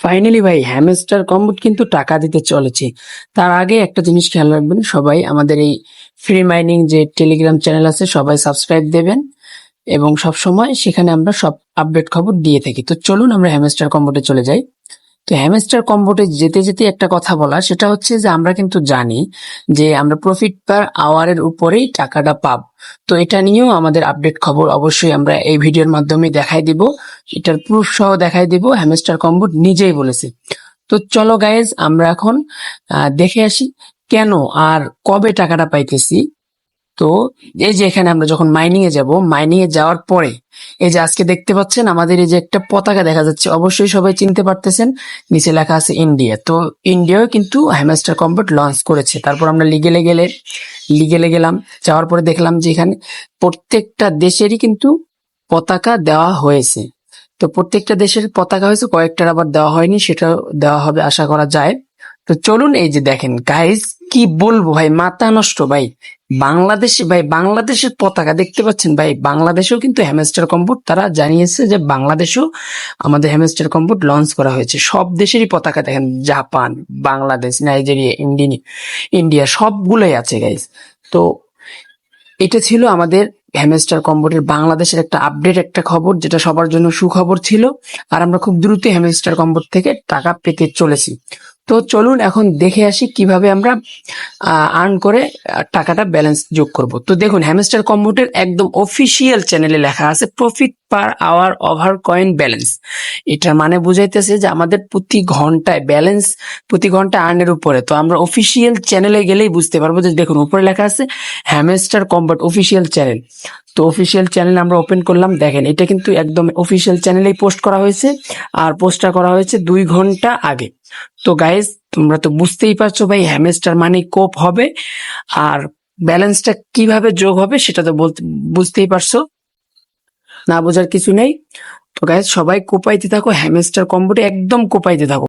Finally ভাই hamster কম্বোট কিন্তু টাকা দিতে চলেছে। তার আগে একটা জিনিস খেয়াল রাখবেন, সবাই আমাদের এই ফ্রি মাইনিং যে টেলিগ্রাম চ্যানেল আছে সবাই সাবস্ক্রাইব দেবেন এবং সব সময় সেখানে আমরা সব আপডেট খবর দিয়ে থাকি। তো চলুন আমরা হ্যামস্টার কম্বোটে চলে যাই। তো হ্যামস্টার কম্বোটে যেতে যেতে একটা কথা বলা, সেটা হচ্ছে যে আমরা কিন্তু জানি যে আমরা প্রফিট পার আওয়ারের উপরেই টাকাটা পাব। তো এটা নিয়েও আমাদের আপডেট খবর অবশ্যই আমরা এই ভিডিওর মাধ্যমে দেখাই দিব, এটার প্রুফ সহ দেখাই দিব, হ্যামস্টার কম্বোট নিজেই বলেছে। তো চলো গাইজ আমরা এখন দেখে আসি কেন আর কবে টাকাটা পাইতেছি। তো এই যে এখানে আমরা যখন মাইনিং এ যাব, মাইনিং এ যাওয়ার পরে এই যে আজকে দেখতে পাচ্ছেন আমাদের এই যে একটা পতাকা দেখা যাচ্ছে, অবশ্যই সবাই চিনতে পারতেছেন, নিচে লেখা আছে ইন্ডিয়া। তো ইন্ডিয়াও কিন্তু হ্যামস্টার কম্বোট লঞ্চ করেছে। তারপর আমরা লিগেলে গেলাম, যাওয়ার পরে দেখলাম যে এখানে প্রত্যেকটা দেশেরই কিন্তু পতাকা দেওয়া হয়েছে। তো প্রত্যেকটা দেশের পতাকা হয়েছে, কয়েকটার আবার দেওয়া হয়নি, সেটাও দেওয়া হবে আশা করা যায়। তো চলুন এই যে দেখেন গাইস, কি বলবো ভাই, মাথা নষ্ট ভাই। বাংলাদেশে ভাই, বাংলাদেশের পতাকা দেখতে পাচ্ছেন ভাই, বাংলাদেশেও কিন্তু হ্যামস্টার কম্বোট তারা জানিয়েছে যে বাংলাদেশেও আমাদের হ্যামস্টার কম্বোট লঞ্চ করা হয়েছে। সব দেশেরই পতাকা দেখেন, জাপান, বাংলাদেশ, নাইজেরিয়া, ইন্ডিয়া সবগুলোই আছে গাইস। তো এটা ছিল আমাদের হ্যামস্টার কম্বোটের বাংলাদেশের একটা আপডেট, একটা খবর যেটা সবার জন্য সুখবর ছিল। আর আমরা খুব দ্রুত হ্যামস্টার কম্বোট থেকে টাকা পেতে চলেছি। তো চলুন এখন দেখে আসি কিভাবে আমরা আর্ন করে টাকাটা ব্যালেন্স যোগ করব। তো দেখুন হ্যামস্টার কম্বোটের একদম অফিসিয়াল চ্যানেলে লেখা আছে profit per hour over coin balance. এটার মানে বুঝাইতেছে যে আমাদের প্রতি ঘন্টায় ব্যালেন্স, প্রতি ঘন্টা আর্নের উপরে। তো আমরা অফিসিয়াল চ্যানেলে গেলেই বুঝতে পারবো যে দেখুন উপরে লেখা আছে হ্যামস্টার কম্বোট অফিসিয়াল চ্যানেল। তো অফিসিয়াল চ্যানেল আমরা ওপেন করলাম, দেখেন এটা কিন্তু একদম অফিসিয়াল চ্যানেলেই পোস্ট করা হয়েছে, আর পোস্টটা করা হয়েছে 2 ঘন্টা আগে। তো গাইজ তোমরা তো বুঝতেই পারছো ভাই, হ্যামস্টার মানে কোপ হবে, আর ব্যালেন্সটা কিভাবে যোগ হবে সেটা তো বুঝতেই পারছো, না বোঝার কিছু নেই। তো গাইজ সবাই কোপাইতে থাকো, হ্যামস্টার কম্বোটে একদম কোপাইতে থাকো।